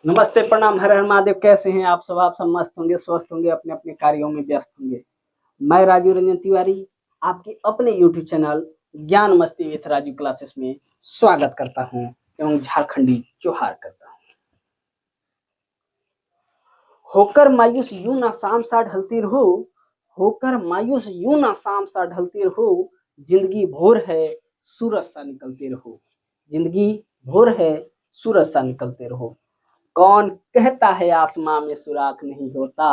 नमस्ते, प्रणाम, हर हर महादेव। कैसे हैं आप सब? आप सब मस्त होंगे, स्वस्थ होंगे, अपने अपने कार्यों में व्यस्त होंगे। मैं राजीव रंजन तिवारी आपके अपने यूट्यूब चैनल ज्ञान मस्ती विथ राजू क्लासेस में स्वागत करता हूं एवं झारखंडी जोहार करता हूं। होकर मायूस यूं ना शाम सा ढलती रहो, होकर मायूस यूं ना शाम सा ढलती रहो, जिंदगी भोर है सूरज सा निकलते रहो, जिंदगी भोर है सूरज सा निकलते रहो। कौन कहता है आसमां में सुराख नहीं होता,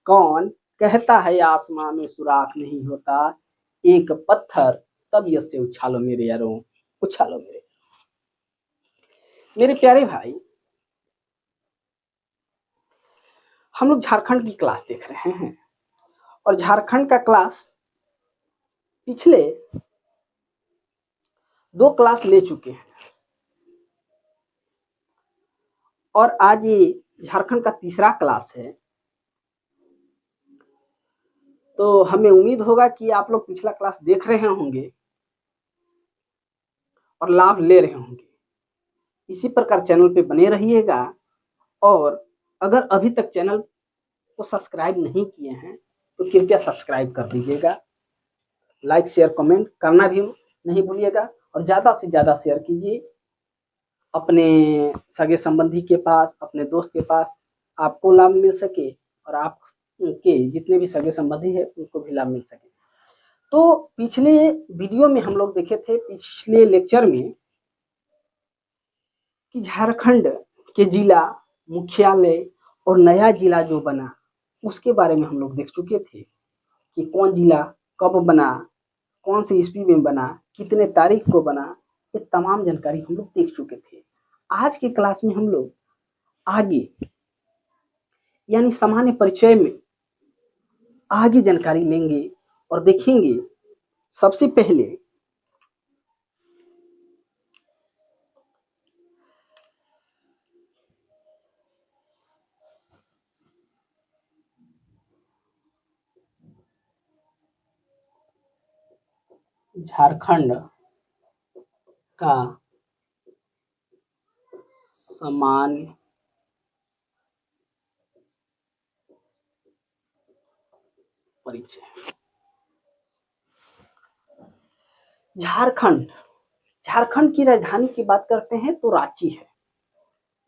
कौन कहता है आसमां में सुराख नहीं होता, एक पत्थर तबीयत से उछालो मेरे यारों, उछालो मेरे प्यारे भाई। हम लोग झारखंड की क्लास देख रहे हैं और झारखंड का क्लास पिछले 2 क्लास ले चुके हैं और आज ये झारखंड का तीसरा क्लास है। तो हमें उम्मीद होगा कि आप लोग पिछला क्लास देख रहे होंगे और लाभ ले रहे होंगे। इसी प्रकार चैनल पे बने रहिएगा और अगर अभी तक चैनल को सब्सक्राइब नहीं किए हैं तो कृपया सब्सक्राइब कर दीजिएगा। लाइक शेयर कमेंट करना भी नहीं भूलिएगा और ज़्यादा से ज़्यादा शेयर कीजिए अपने सगे संबंधी के पास, अपने दोस्त के पास, आपको लाभ मिल सके और आपके जितने भी सगे संबंधी है उनको भी लाभ मिल सके। तो पिछले वीडियो में हम लोग देखे थे, पिछले लेक्चर में, कि झारखंड के जिला मुख्यालय और नया जिला जो बना उसके बारे में हम लोग देख चुके थे कि कौन जिला कब बना, कौन सी ईस्वी में बना, कितने तारीख को बना, ये तमाम जानकारी हम लोग देख चुके थे। आज के क्लास में हम लोग आगे यानी सामान्य परिचय में आगे जानकारी लेंगे और देखेंगे। सबसे पहले झारखंड का सामान्य परिचय। झारखंड झारखंड की राजधानी की बात करते हैं तो रांची है।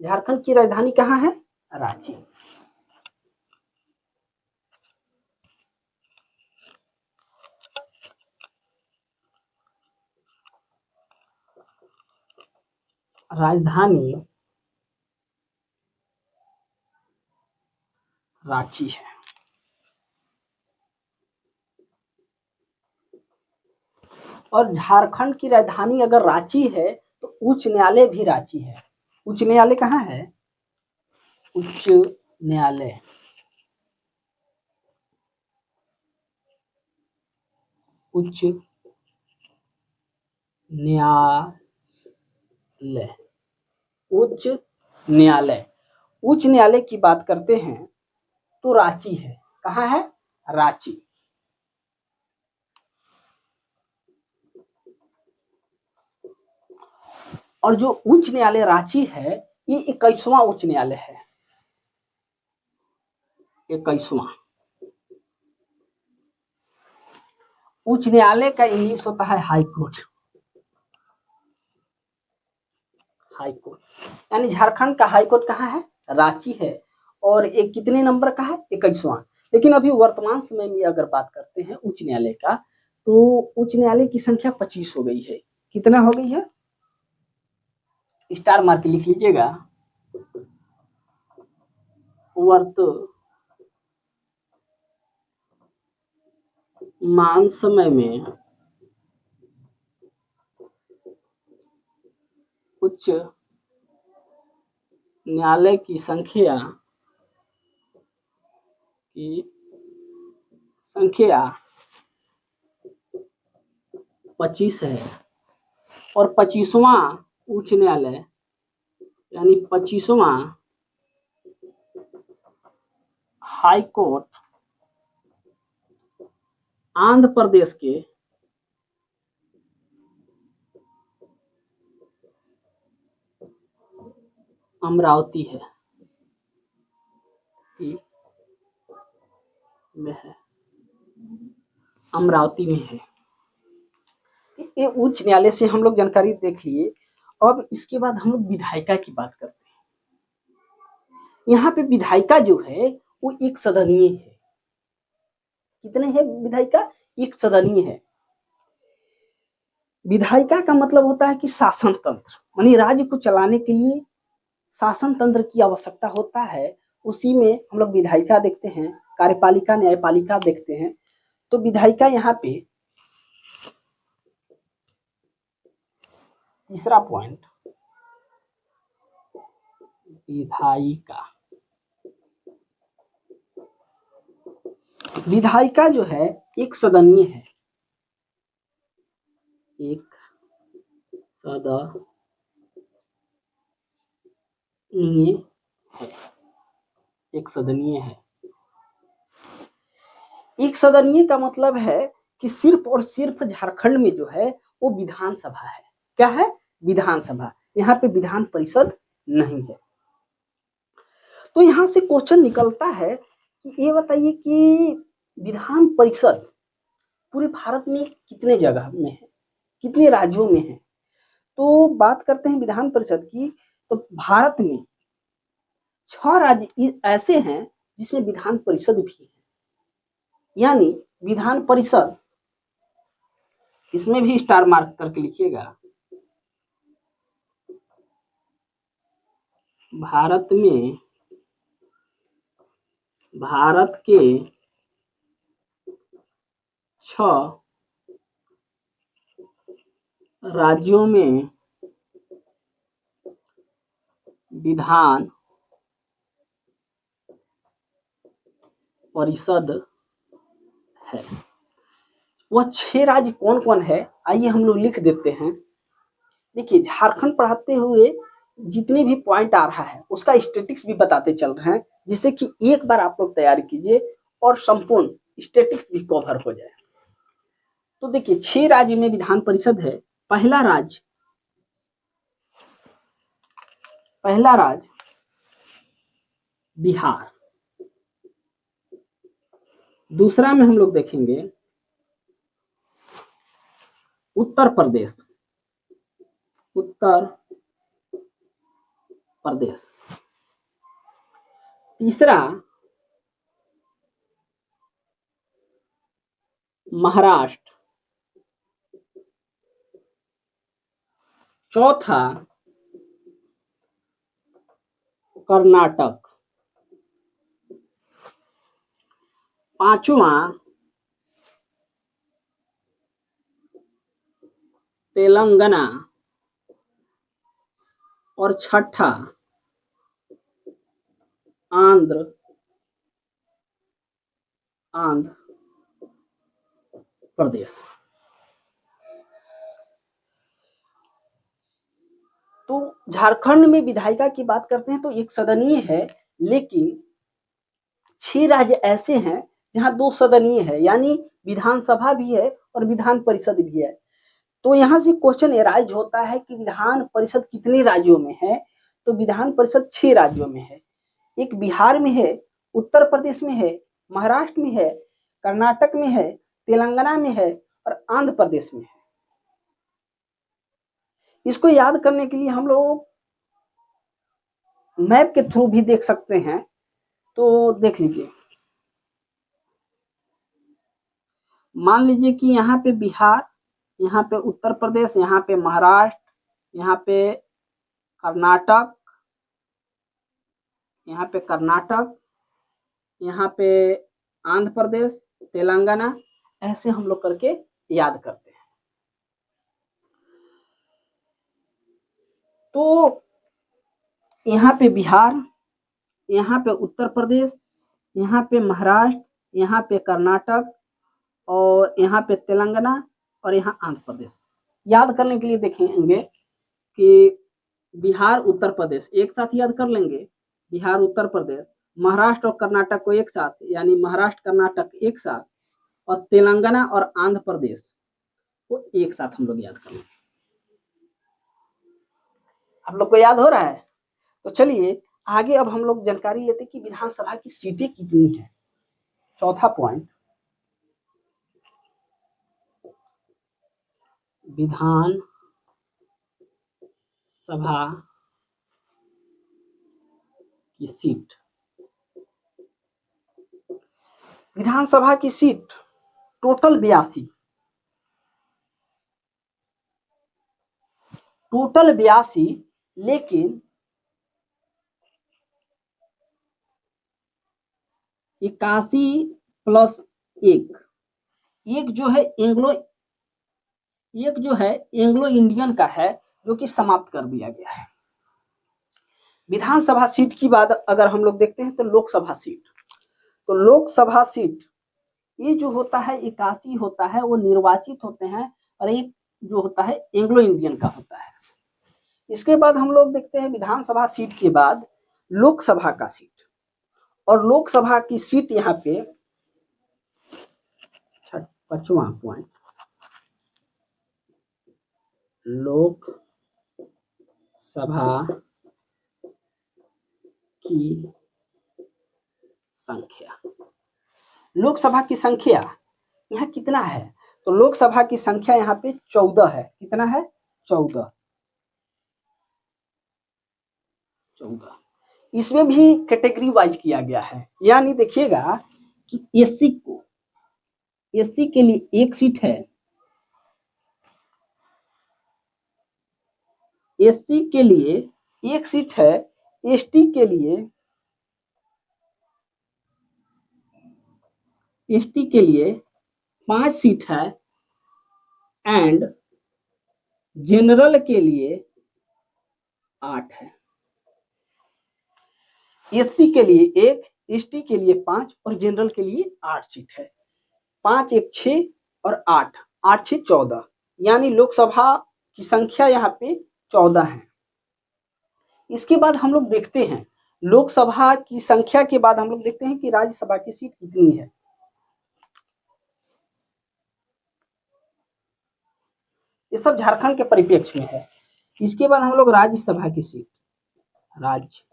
झारखंड की राजधानी कहाँ है? रांची। राजधानी रांची है। और झारखंड की राजधानी अगर रांची है तो उच्च न्यायालय भी रांची है। उच्च न्यायालय कहाँ है? उच्च न्यायालय उच्च न्यायालय उच्च न्यायालय उच्च न्यायालय की बात करते हैं तो रांची है। कहाँ है? रांची। और जो उच्च न्यायालय रांची है ये 21वां उच्च न्यायालय है। 21वां उच्च न्यायालय का इंग्लिश होता है हाई कोर्ट। हाई कोर्ट यानी झारखंड का हाई कोर्ट कहाँ है? रांची है। और एक कितने नंबर का है? 21वां। लेकिन अभी वर्तमान समय में अगर बात करते हैं उच्च न्यायालय का तो उच्च न्यायालय की संख्या 25 हो गई है। कितना हो गई है? स्टार मार्क लिख लीजिएगा। वर्तमान समय में उच्च न्यायालय की संख्या 25 है। और 25वां उच्च न्यायालय यानी 25वां हाई कोर्ट आंध्र प्रदेश के अमरावती है। में है, अमरावती में है। ये उच्च न्यायालय से हम लोग जानकारी देख लिए। अब इसके बाद हम लोग विधायिका की बात करते हैं। यहाँ पे विधायिका जो है वो एक सदनीय है। कितने हैं विधायिका? एक सदनीय है। विधायिका का मतलब होता है कि शासन तंत्र, यानी राज्य को चलाने के लिए शासन तंत्र की आवश्यकता होता है। उसी में हम लोग विधायिका देखते हैं, कार्यपालिका न्यायपालिका देखते हैं। तो विधायिका यहाँ पे तीसरा पॉइंट, विधायिका। विधायिका जो है एक सदनीय है, एक सदनीय है, एक सदनीय है। एक सदनीय का मतलब है कि सिर्फ और सिर्फ झारखंड में जो है वो विधानसभा है। क्या है? विधानसभा। यहाँ पे विधान परिषद नहीं है। तो यहाँ से क्वेश्चन निकलता है कि ये बताइए कि विधान परिषद पूरे भारत में कितने जगह में है, कितने राज्यों में है? तो बात करते हैं विधान परिषद की, तो भारत में 6 राज्य ऐसे हैं जिसमें विधान परिषद भी है। यानी विधान परिषद, इसमें भी स्टार मार्क करके लिखिएगा, भारत के 6 राज्यों में विधान परिषद है। वह 6 राज्य कौन कौन है, आइए हम लोग लिख देते हैं। देखिए, झारखंड पढ़ाते हुए जितने भी पॉइंट आ रहा है उसका स्टैटिक्स भी बताते चल रहे हैं, जिससे कि एक बार आप लोग तैयारी कीजिए और संपूर्ण स्टैटिक्स भी कवर हो जाए। तो देखिए, 6 राज्य में विधान परिषद है। पहला राज्य बिहार। दूसरा में हम लोग देखेंगे उत्तर प्रदेश। तीसरा महाराष्ट्र। चौथा कर्नाटक। पांचवा तेलंगाना। और छठा आंध्र प्रदेश। तो झारखंड में विधायिका की बात करते हैं तो एक सदनीय है, लेकिन 6 राज्य ऐसे हैं जहां 2 सदनीय है, यानी विधानसभा भी है और विधान परिषद भी है। तो यहाँ से क्वेश्चन एराइज होता है कि विधान परिषद कितने राज्यों में है? तो विधान परिषद 6 राज्यों में है। एक बिहार में है, उत्तर प्रदेश में है, महाराष्ट्र में है, कर्नाटक में है, तेलंगाना में है और आंध्र प्रदेश में है। इसको याद करने के लिए हम लोग मैप के थ्रू भी देख सकते हैं। तो देख लीजिए, मान लीजिए कि यहाँ पे बिहार, यहाँ पे उत्तर प्रदेश, यहाँ पे महाराष्ट्र, यहाँ पे कर्नाटक, यहाँ पे आंध्र प्रदेश, तेलंगाना, ऐसे हम लोग करके याद करते हैं। तो यहाँ पे बिहार, यहाँ पे उत्तर प्रदेश, यहाँ पे महाराष्ट्र, यहाँ पे कर्नाटक और यहाँ पे तेलंगाना और यहाँ आंध्र प्रदेश। याद करने के लिए देखेंगे कि बिहार उत्तर प्रदेश एक साथ याद कर लेंगे, बिहार उत्तर प्रदेश, महाराष्ट्र और कर्नाटक को एक साथ, यानी महाराष्ट्र कर्नाटक एक साथ, और तेलंगाना और आंध्र प्रदेश को एक साथ हम लोग याद कर लेंगे। आप लोग को याद हो रहा है? तो चलिए आगे अब हम लोग जानकारी लेते कि विधानसभा की सीटें कितनी है। चौथा पॉइंट, विधान सभा की सीट। विधानसभा की सीट टोटल 82, टोटल 82, लेकिन 81 प्लस एक जो है एंग्लो इंडियन का है, जो कि समाप्त कर दिया गया है। विधानसभा सीट की बात अगर हम लोग देखते हैं तो लोकसभा सीट, तो लोकसभा सीट ये जो होता है 81 होता है, वो निर्वाचित होते हैं, और एक जो होता है एंग्लो इंडियन का होता है। इसके बाद हम लोग देखते हैं विधानसभा सीट के बाद लोकसभा का सीट, और लोकसभा की सीट यहाँ पे 5वां पॉइंट, लोकसभा की संख्या। लोकसभा की संख्या यहाँ कितना है, तो लोकसभा की संख्या यहाँ पे 14 है। कितना है? 14। इसमें भी कैटेगरी वाइज किया गया है, यानी देखिएगा कि एससी के लिए एक सीट है, एससी के लिए एक सीट है, एसटी के लिए 5 सीट है, एंड जनरल के लिए 8 है। एससी के लिए 1, एसटी के लिए 5 और जनरल के लिए 8 सीट है। 5 1 6 और 8 8 6 14, यानी लोकसभा की संख्या यहाँ पे 14 है। इसके बाद हम लोग देखते हैं लोकसभा की संख्या के बाद हम लोग देखते हैं कि राज्यसभा की सीट कितनी है। ये सब झारखंड के परिप्रेक्ष्य में है। इसके बाद हम लोग राज्यसभा की सीट, राज्यसभा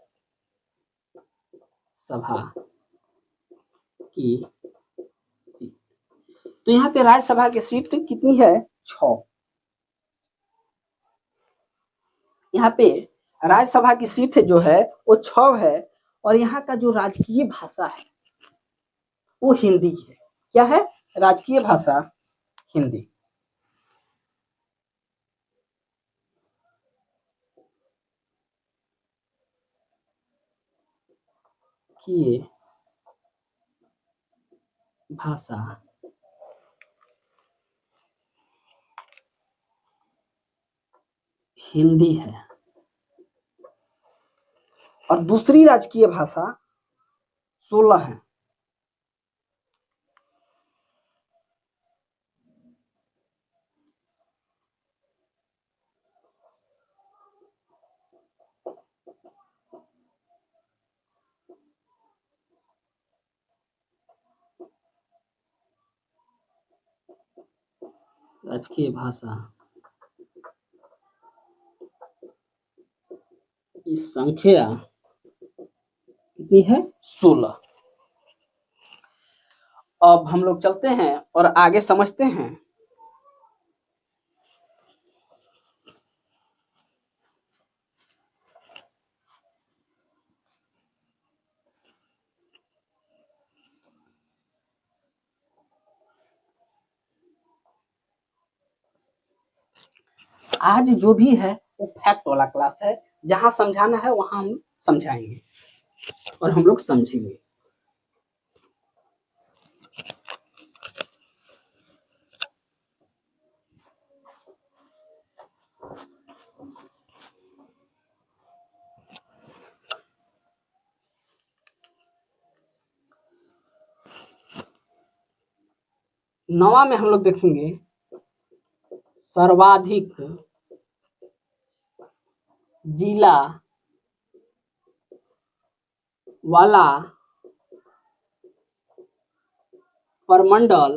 की सीट, तो यहाँ पे राज्यसभा की सीट कितनी है? 6। यहाँ पे राज्यसभा की सीट जो है वो 6 है, और यहाँ का जो राजकीय भाषा है वो हिंदी है। क्या है? राजकीय भाषा हिंदी। की भाषा हिंदी है, और दूसरी राजकीय भाषा 16 है। राजकीय भाषा की संख्या कितनी है? 16। अब हम लोग चलते हैं और आगे समझते हैं। आज जो भी है वो फैक्ट वाला क्लास है, जहां समझाना है वहां हम समझाएंगे और हम लोग समझेंगे। नवा में हम लोग देखेंगे सर्वाधिक जिला वाला प्रमंडल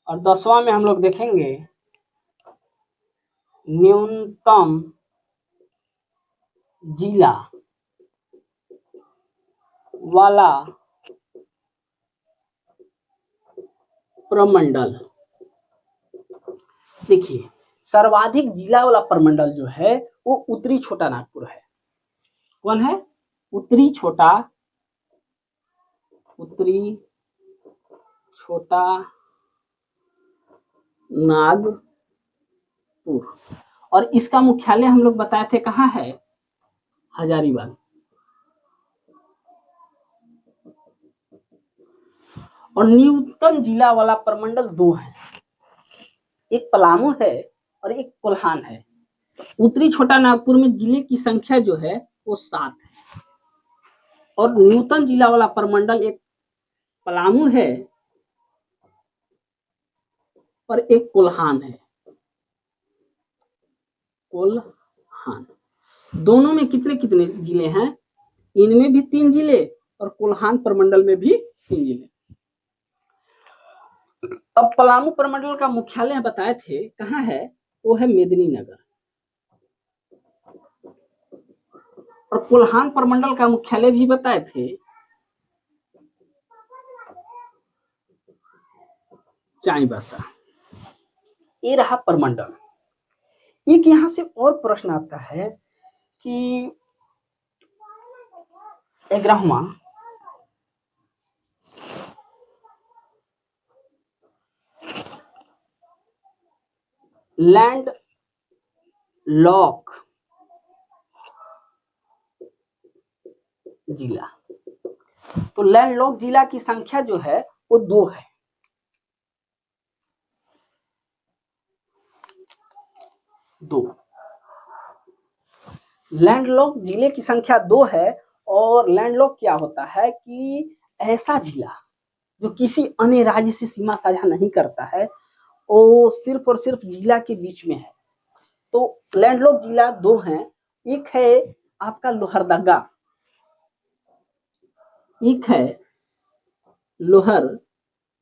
और 10वां में हम लोग देखेंगे न्यूनतम जिला वाला प्रमंडल। देखिए, सर्वाधिक जिला वाला प्रमंडल जो है वो उत्तरी छोटा नागपुर है। कौन है? उत्तरी छोटा नागपुर। और इसका मुख्यालय हम लोग बताए थे कहाँ है? हजारीबाग। और न्यूनतम जिला वाला प्रमंडल 2 है, एक पलामू है और एक कोल्हान है। उत्तरी छोटा नागपुर में जिले की संख्या जो है वो 7 है और न्यूनतम जिला वाला प्रमंडल एक पलामू है और एक कोल्हान है। कोल्हान दोनों में कितने कितने जिले हैं? इनमें भी 3 जिले और कोल्हान प्रमंडल में भी 3 जिले। अब पलामू प्रमंडल का मुख्यालय बताए थे कहाँ है? वो है मेदिनीनगर। और कोल्हान प्रमंडल का मुख्यालय भी बताए थे चाईबासा। ये रहा प्रमंडल। एक यहां से और प्रश्न आता है कि 11वां लैंड लॉक जिला। तो लैंड लॉक जिला की संख्या जो है वो 2 है। लैंडलॉक जिले की संख्या 2 है। और लैंडलॉक क्या होता है कि ऐसा जिला जो किसी अन्य राज्य से सीमा साझा नहीं करता है, वो सिर्फ और सिर्फ जिला के बीच में है। तो लैंडलॉक जिला 2 हैं। एक है आपका लोहरदगा, एक है लोहरदगा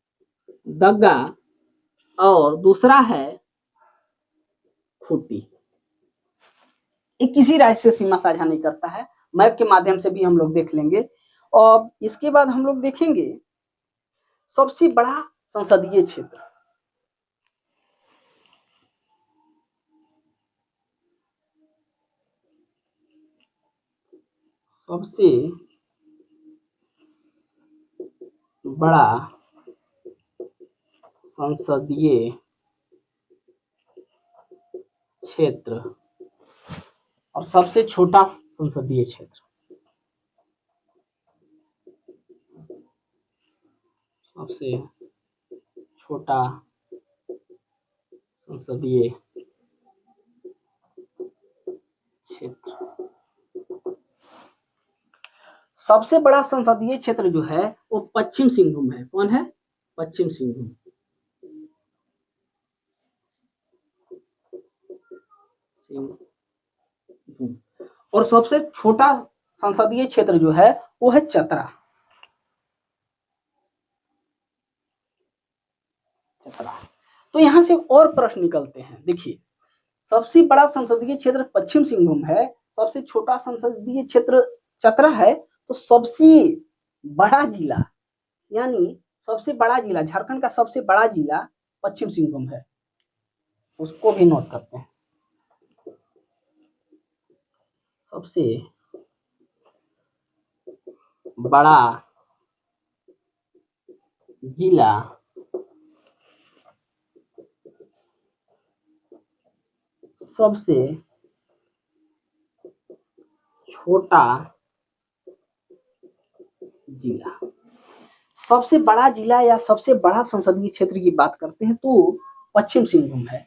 और दूसरा है खूंटी। ये किसी राज्य से सीमा साझा नहीं करता है। मैप के माध्यम से भी हम लोग देख लेंगे। और इसके बाद हम लोग देखेंगे सबसे बड़ा संसदीय क्षेत्र। सबसे बड़ा संसदीय क्षेत्र और सबसे छोटा संसदीय क्षेत्र। सबसे छोटा संसदीय क्षेत्र। सबसे बड़ा संसदीय क्षेत्र जो है वो पश्चिम सिंहभूम है। कौन है? पश्चिम सिंहभूम। और सबसे छोटा संसदीय क्षेत्र जो है वो है चतरा। तो यहां से और प्रश्न निकलते हैं। देखिए, सबसे बड़ा संसदीय क्षेत्र पश्चिम सिंहभूम है, सबसे छोटा संसदीय क्षेत्र चतरा है। तो सबसे बड़ा जिला यानी सबसे बड़ा जिला, झारखंड का सबसे बड़ा जिला पश्चिम सिंहभूम है, उसको भी नोट करते हैं। सबसे बड़ा जिला सबसे छोटा जिला। सबसे बड़ा जिला या सबसे बड़ा संसदीय क्षेत्र की बात करते हैं तो पश्चिम सिंहभूम है।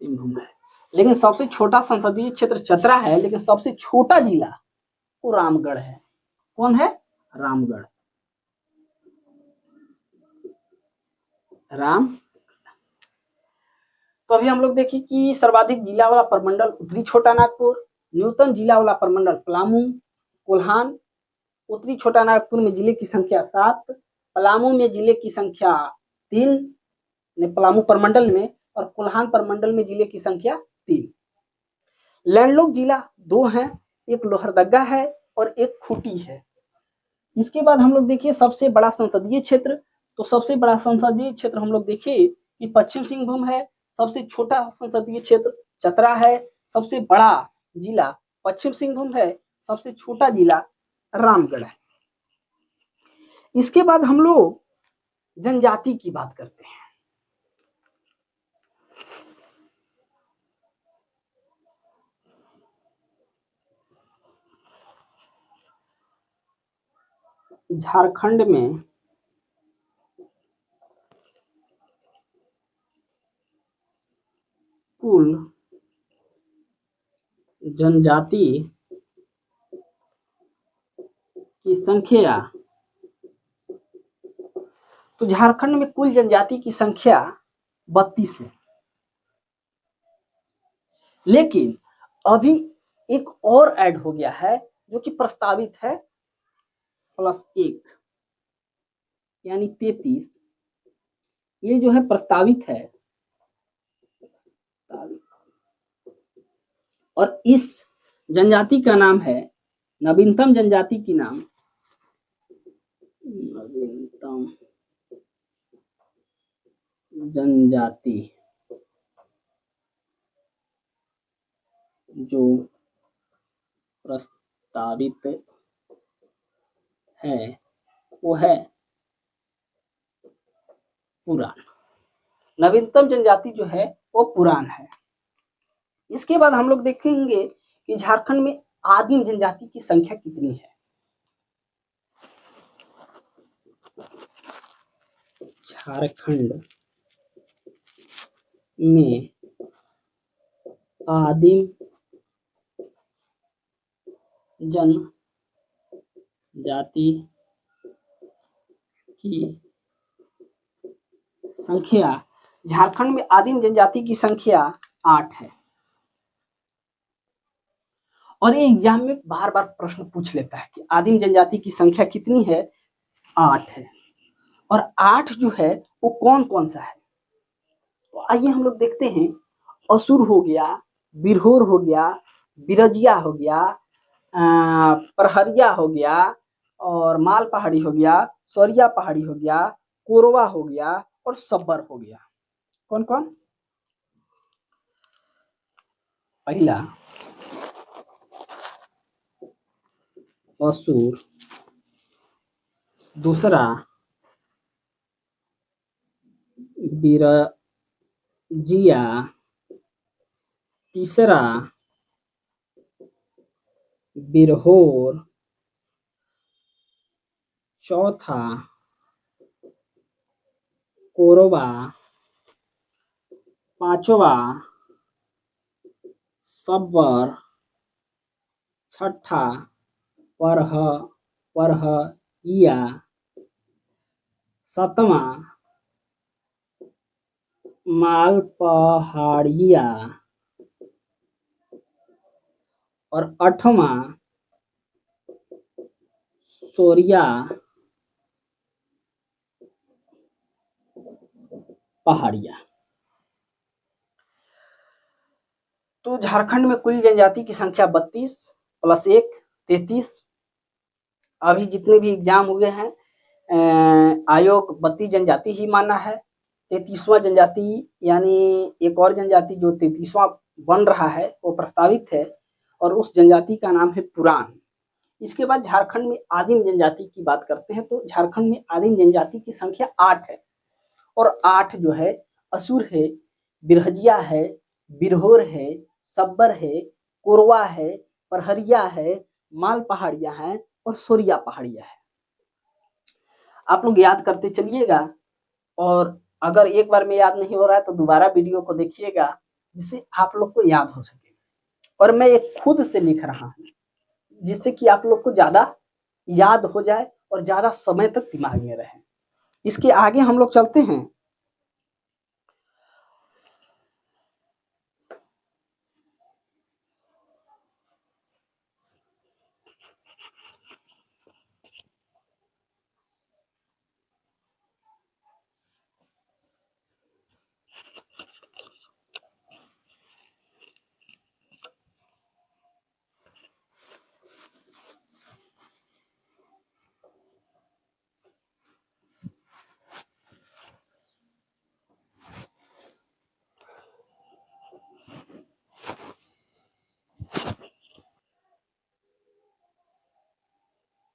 सिंहभूम है। लेकिन सबसे छोटा संसदीय क्षेत्र चतरा है, लेकिन सबसे छोटा जिला वो रामगढ़ है। कौन है? रामगढ़। तो अभी हम लोग देखिए कि सर्वाधिक जिला वाला प्रमंडल उत्तरी छोटा नागपुर, न्यूनतम जिला वाला प्रमंडल पलामू, कोल्हान। उत्तरी छोटा नागपुर में जिले की संख्या 7, पलामू में जिले की संख्या 3 पलामू प्रमंडल में, और कोल्हान प्रमंडल में जिले की संख्या 3। लैंडलॉक जिला 2 है, एक लोहरदगा है और एक खूंटी है। इसके बाद हम लोग देखिए सबसे बड़ा संसदीय क्षेत्र, तो सबसे बड़ा संसदीय क्षेत्र हम लोग देखिए कि पश्चिम सिंहभूम है। सबसे छोटा संसदीय क्षेत्र चतरा है। सबसे बड़ा जिला पश्चिम सिंहभूम है, सबसे छोटा जिला रामगढ़ है। इसके बाद हम लोग जनजाति की बात करते हैं। झारखंड में कुल जनजाति की संख्या, तो झारखंड में कुल जनजाति की संख्या 32 है। लेकिन अभी एक और ऐड हो गया है जो कि प्रस्तावित है +1 यानी 33। ये जो है प्रस्तावित है, और इस जनजाति का नाम है, नवीनतम जनजाति की नाम नवीनतम जनजाति जो प्रस्तावित है वो है पुरान। नवीनतम जनजाति जो है वो पुरान है। इसके बाद हम लोग देखेंगे कि झारखंड में आदिम जनजाति की संख्या कितनी है। झारखंड में आदिम जनजाति की संख्या, झारखंड में आदिम जनजाति की संख्या 8 है। और ये एग्जाम में बार बार प्रश्न पूछ लेता है कि आदिम जनजाति की संख्या कितनी है। 8 है। और 8 जो है वो कौन कौन सा है, तो आइए हम लोग देखते हैं। असुर हो गया, बिरहोर हो गया, बिरजिया हो गया, प्रहरिया हो गया, और माल पहाड़ी हो गया, सौरिया पहाड़ी हो गया, कोरवा हो गया और सब्बर हो गया। कौन कौन? पहला असुर, दूसरा बिरजिया, तीसरा बिरहोर, चौथा कोरवा, पांचवा सब्बर, छठा परहिया, सातवां माल पहाड़िया और 8वां सौरिया पहाड़िया। तो झारखंड में कुल जनजाति की संख्या 32 + 1 33। अभी जितने भी एग्जाम हुए हैं आयोग 32 जनजाति ही माना है। 33वां जनजाति यानी एक और जनजाति जो 33वां बन रहा है वो प्रस्तावित है, और उस जनजाति का नाम है पुरान। इसके बाद झारखंड में आदिम जनजाति की बात करते हैं, तो झारखंड में आदिम जनजाति की संख्या 8 है। और 8 जो है असुर है, बिरहजिया है, बिरहोर है, सब्बर है, कोरवा है, प्रहरिया है, माल पहाड़िया है और सोरिया पहाड़िया है। आप लोग याद करते चलिएगा, और अगर एक बार में याद नहीं हो रहा है तो दोबारा वीडियो को देखिएगा जिससे आप लोग को याद हो सके। और मैं एक खुद से लिख रहा हूँ जिससे कि आप लोग को ज्यादा याद हो जाए और ज्यादा समय तक दिमाग में रहे। इसके आगे हम लोग चलते हैं।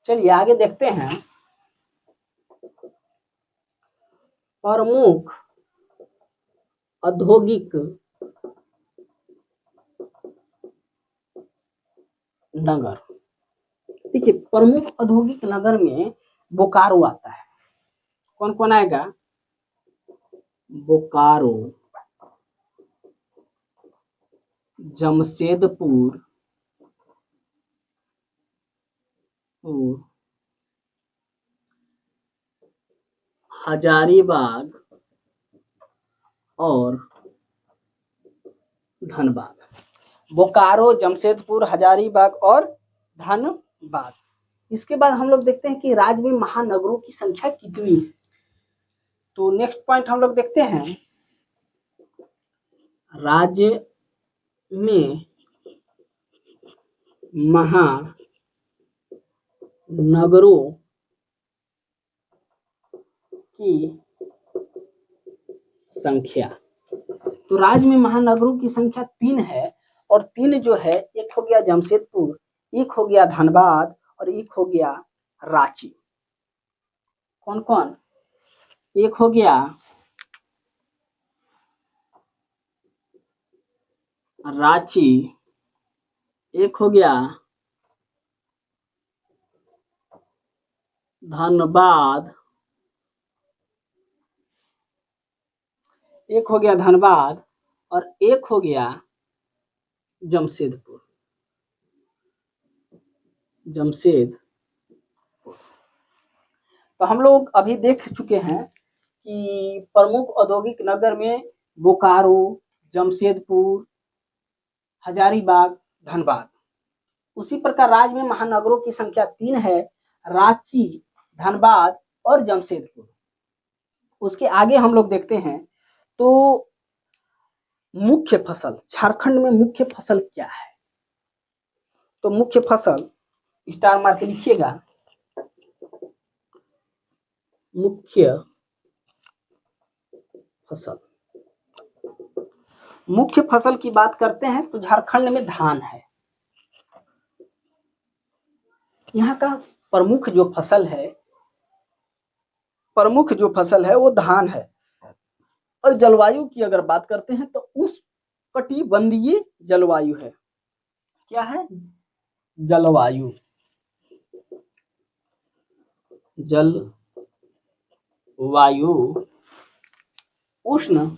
चलिए आगे देखते हैं। प्रमुख औद्योगिक नगर। देखिए प्रमुख औद्योगिक नगर में बोकारो आता है। कौन कौन आएगा? बोकारो, जमशेदपुर हजारीबाग और धनबाद। बोकारो, जमशेदपुर, हजारीबाग और धनबाद। इसके बाद हम लोग देखते हैं कि राज्य में महानगरों की संख्या कितनी है। तो नेक्स्ट पॉइंट हम लोग देखते हैं, राज्य में महानगरों की संख्या। तो राज्य में महानगरों की संख्या 3 है, और 3 जो है, एक हो गया जमशेदपुर, एक हो गया धनबाद और एक हो गया रांची। कौन कौन? एक हो गया रांची, एक हो गया धनबाद, एक हो गया धनबाद और एक हो गया जमशेदपुर। तो हम लोग अभी देख चुके हैं कि प्रमुख औद्योगिक नगर में बोकारो, जमशेदपुर, हजारीबाग, धनबाद। उसी प्रकार राज्य में महानगरों की संख्या 3 है, रांची, धनबाद और जमशेदपुर। उसके आगे हम लोग देखते हैं तो मुख्य फसल, झारखंड में मुख्य फसल क्या है? तो मुख्य फसल स्टार मार के लिखिएगा। मुख्य फसल, मुख्य फसल की बात करते हैं तो झारखंड में धान है। यहाँ का प्रमुख जो फसल है वो धान है। और जलवायु की अगर बात करते हैं तो उष्णकटिबंधीय जलवायु है। क्या है? जलवायु उष्ण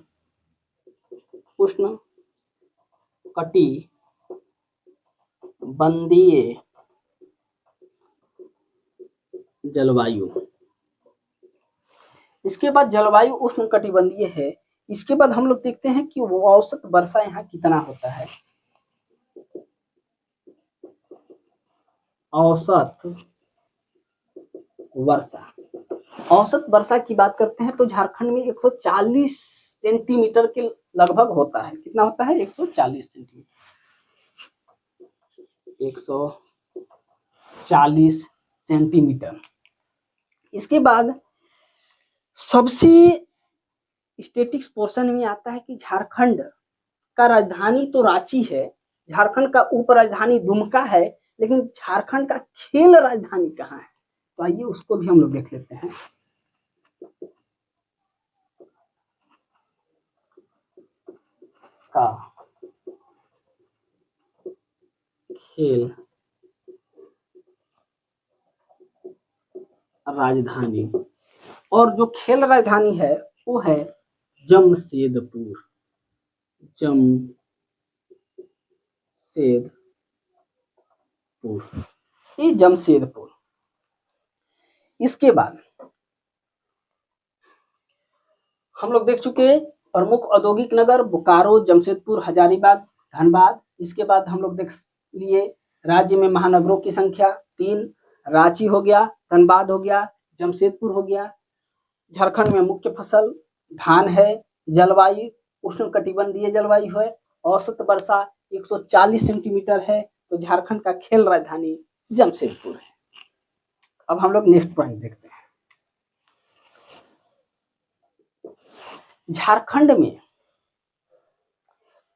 कटिबंधीय जलवायु। इसके बाद जलवायु उष्ण कटिबंधीय है। इसके बाद हम लोग देखते हैं कि वो औसत वर्षा यहाँ कितना होता है। औसत वर्षा की बात करते हैं तो झारखंड में 140 सेंटीमीटर के लगभग होता है। कितना होता है? 140 सेंटीमीटर। 140 सेंटीमीटर। इसके बाद सबसे स्टेटिक्स पोर्शन में आता है कि झारखंड का राजधानी तो रांची है, झारखंड का उप राजधानी दुमका है, लेकिन झारखंड का खेल राजधानी कहाँ है? तो आइए उसको भी हम लोग देख लेते हैं। का खेल राजधानी, और जो खेल राजधानी है वो है जमशेदपुर। ये जमशेदपुर। इसके बाद हम लोग देख चुके प्रमुख औद्योगिक नगर बोकारो, जमशेदपुर, हजारीबाग, धनबाद। इसके बाद हम लोग देख लिए राज्य में महानगरों की संख्या 3, रांची हो गया, धनबाद हो गया, जमशेदपुर हो गया। झारखंड में मुख्य फसल धान है, जलवायु उष्णकटिबंधीय जलवायु है, औसत वर्षा 140 सेंटीमीटर है। तो झारखंड का खेल राजधानी जमशेदपुर है। अब हम लोग नेक्स्ट पॉइंट देखते हैं। झारखंड में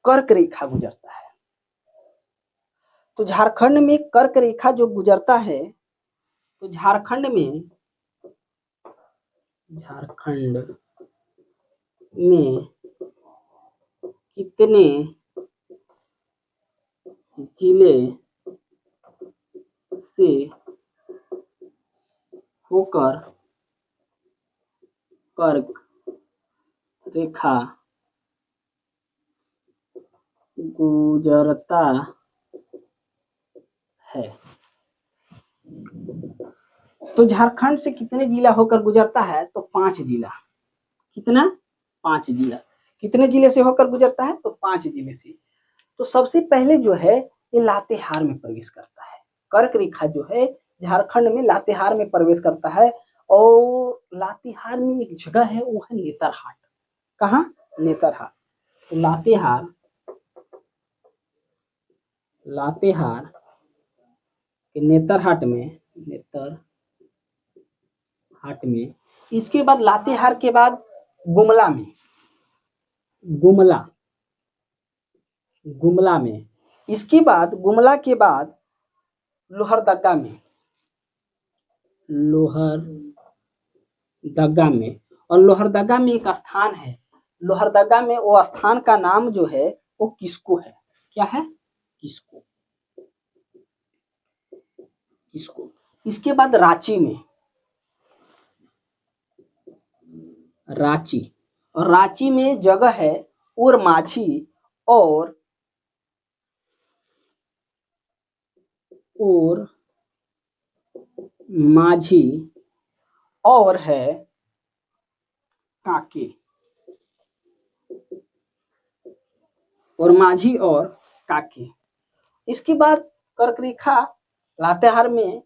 कर्क रेखा गुजरता है। तो झारखंड में कर्क रेखा जो गुजरता है तो झारखंड में कितने जिले से होकर कर्क रेखा गुजरता है? तो झारखंड से कितने जिला होकर गुजरता है? तो 5 जिला। कितना? 5 जिला। कितने जिले से होकर गुजरता है? तो 5 जिले से। तो सबसे पहले जो है ये लातेहार में प्रवेश करता है। कर्क रेखा जो है झारखंड में लातेहार में प्रवेश करता है। और लातेहार में एक जगह है, वो है नेतरहाट। कहाँ? नेतरहाट। तो लातेहार के नेतरहाट में, इसके बाद लातेहार के बाद गुमला में, इसके बाद गुमला के बाद लोहरदगा में, और लोहरदगा में एक स्थान है। लोहरदगा में वो स्थान का नाम जो है वो किस्को है। क्या है? किस्को। इसके बाद रांची और रांची में जगह है उरमाझी और है काके। उरमाझी और काके। इसके बाद कर्क रेखा लातेहार में,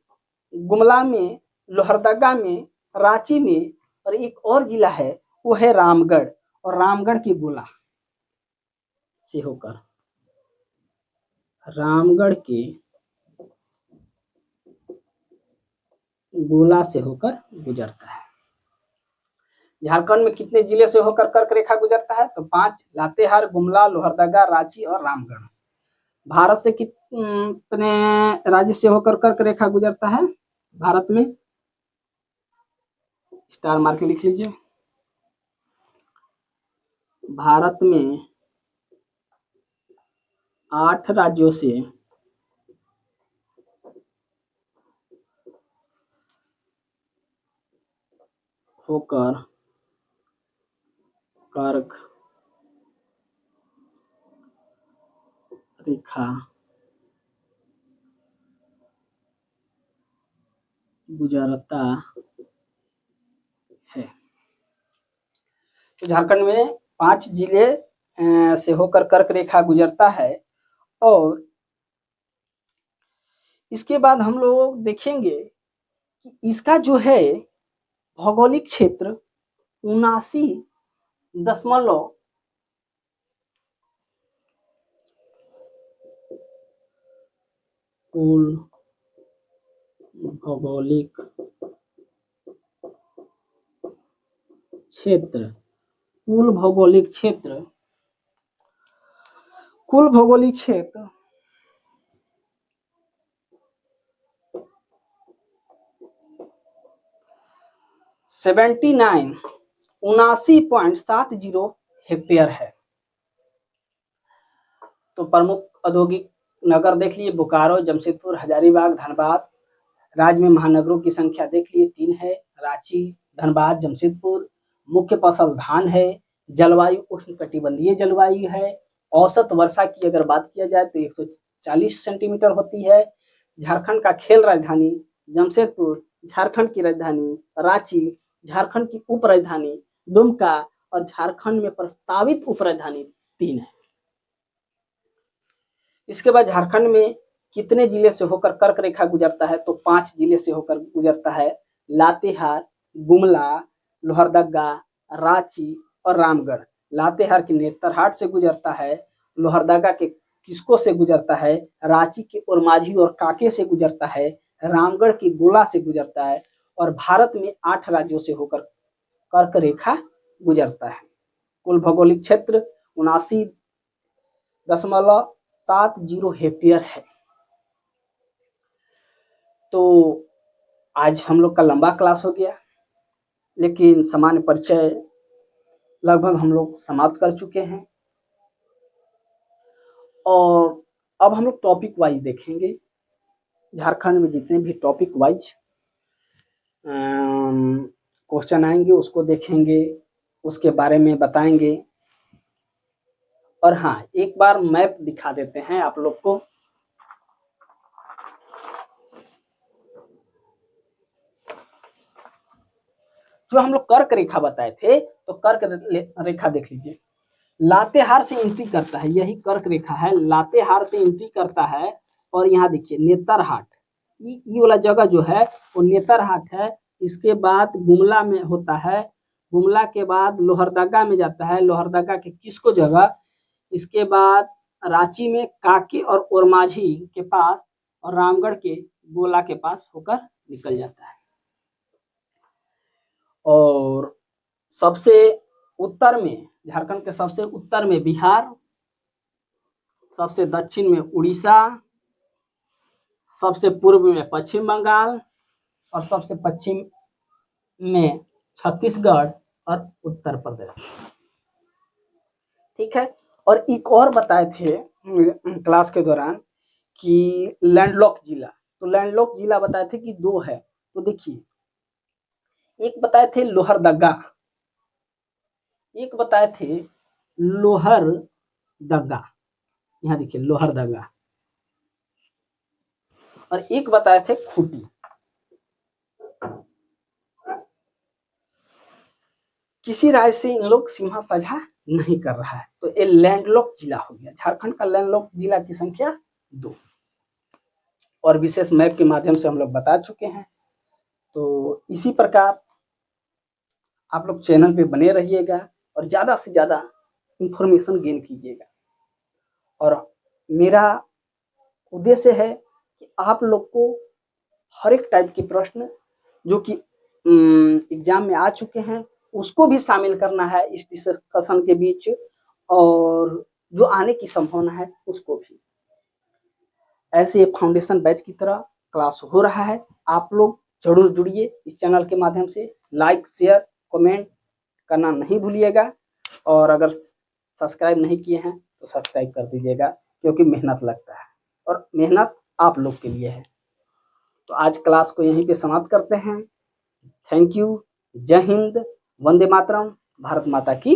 गुमला में, लोहरदगा में, रांची में, और एक और जिला है वो है रामगढ़। और रामगढ़ की गोला से होकर गुजरता है। झारखंड में कितने जिले से होकर कर्क रेखा गुजरता है? तो 5। लातेहार, गुमला, लोहरदगा, रांची और रामगढ़। भारत से कितने राज्य से होकर कर्क रेखा गुजरता है? भारत में स्टार मार के लिख लीजिए। भारत में 8 राज्यों से होकर कर्क रेखा गुजरता है। तो झारखंड में 5 जिले से होकर कर्क रेखा गुजरता है। और इसके बाद हम लोग देखेंगे कि इसका जो है भौगोलिक क्षेत्र 79 कुल भौगोलिक क्षेत्र 79.70 हेक्टेयर है। तो प्रमुख औद्योगिक नगर देख लिए, बोकारो, जमशेदपुर, हजारीबाग, धनबाद। राज्य में महानगरों की संख्या देख लिए 3 है, रांची, धनबाद, जमशेदपुर। मुख्य फसल धान है। जलवायु उष्णकटिबंधीय जलवायु है। औसत वर्षा की अगर बात किया जाए तो 140 सेंटीमीटर होती है। झारखंड का खेल राजधानी जमशेदपुर, झारखंड की राजधानी रांची, झारखंड की उप राजधानी दुमका, और झारखंड में प्रस्तावित उप राजधानी 3 है। इसके बाद झारखंड में कितने जिले से होकर कर्क रेखा गुजरता है? तो 5 जिले से होकर गुजरता है। लातेहार, गुमला, लोहरदगा, रांची और रामगढ़। लातेहार के नेतरहाट से गुजरता है, लोहरदगा के किस्को से गुजरता है, रांची के उरमाझी और काके से गुजरता है, रामगढ़ की गोला से गुजरता है, और भारत में 8 राज्यों से होकर कर्क रेखा गुजरता है। कुल भौगोलिक क्षेत्र 79.70 हेक्टेयर है। तो आज हम लोग का लंबा क्लास हो गया, लेकिन सामान्य परिचय लगभग हम लोग समाप्त कर चुके हैं और अब हम लोग टॉपिक वाइज देखेंगे। झारखंड में जितने भी टॉपिक वाइज क्वेश्चन आएंगे उसको देखेंगे, उसके बारे में बताएंगे। और हाँ, एक बार मैप दिखा देते हैं आप लोग को। जो हम लोग कर्क रेखा बताए थे, तो कर्क रेखा देख लीजिए, लातेहार से एंट्री करता है, यही कर्क रेखा है, लातेहार से एंट्री करता है। और यहाँ देखिए नेतरहाट, ये वाला जगह जो है वो नेतरहाट है। इसके बाद गुमला में होता है, गुमला के बाद लोहरदगा में जाता है, लोहरदगा के किसको जगह, इसके बाद रांची में काके और ओरमाझी के पास और रामगढ़ के गोला के पास होकर निकल जाता है। और सबसे उत्तर में, झारखंड के सबसे उत्तर में बिहार, सबसे दक्षिण में उड़ीसा, सबसे पूर्व में पश्चिम बंगाल और सबसे पश्चिम में छत्तीसगढ़ और उत्तर प्रदेश। ठीक है। और एक और बताए थे क्लास के दौरान कि लैंडलॉक जिला, तो लैंडलॉक जिला बताए थे कि 2 है। तो देखिए, एक बताए थे लोहरदगा, एक बताए थे लोहरदगा, यहाँ देखिए लोहरदगा, और एक बताए थे खूंटी। किसी राज्य से इन लोग सीमा साझा नहीं कर रहा है, तो ये लैंडलॉक जिला हो गया। झारखंड का लैंडलॉक जिला की संख्या 2, और विशेष मैप के माध्यम से हम लोग बता चुके हैं। तो इसी प्रकार आप लोग चैनल पे बने रहिएगा और ज़्यादा से ज़्यादा इंफॉर्मेशन गेन कीजिएगा। और मेरा उद्देश्य है कि आप लोग को हर एक टाइप के प्रश्न जो कि एग्जाम में आ चुके हैं उसको भी शामिल करना है इस डिस्कशन के बीच, और जो आने की संभावना है उसको भी। ऐसे फाउंडेशन बैच की तरह क्लास हो रहा है, आप लोग जरूर जुड़िए इस चैनल के माध्यम से। लाइक, शेयर, कमेंट करना नहीं भूलिएगा, और अगर सब्सक्राइब नहीं किए हैं तो सब्सक्राइब कर दीजिएगा, क्योंकि मेहनत लगता है और मेहनत आप लोग के लिए है। तो आज क्लास को यहीं पे समाप्त करते हैं। Thank you. जय हिंद, वंदे मातरम, भारत माता की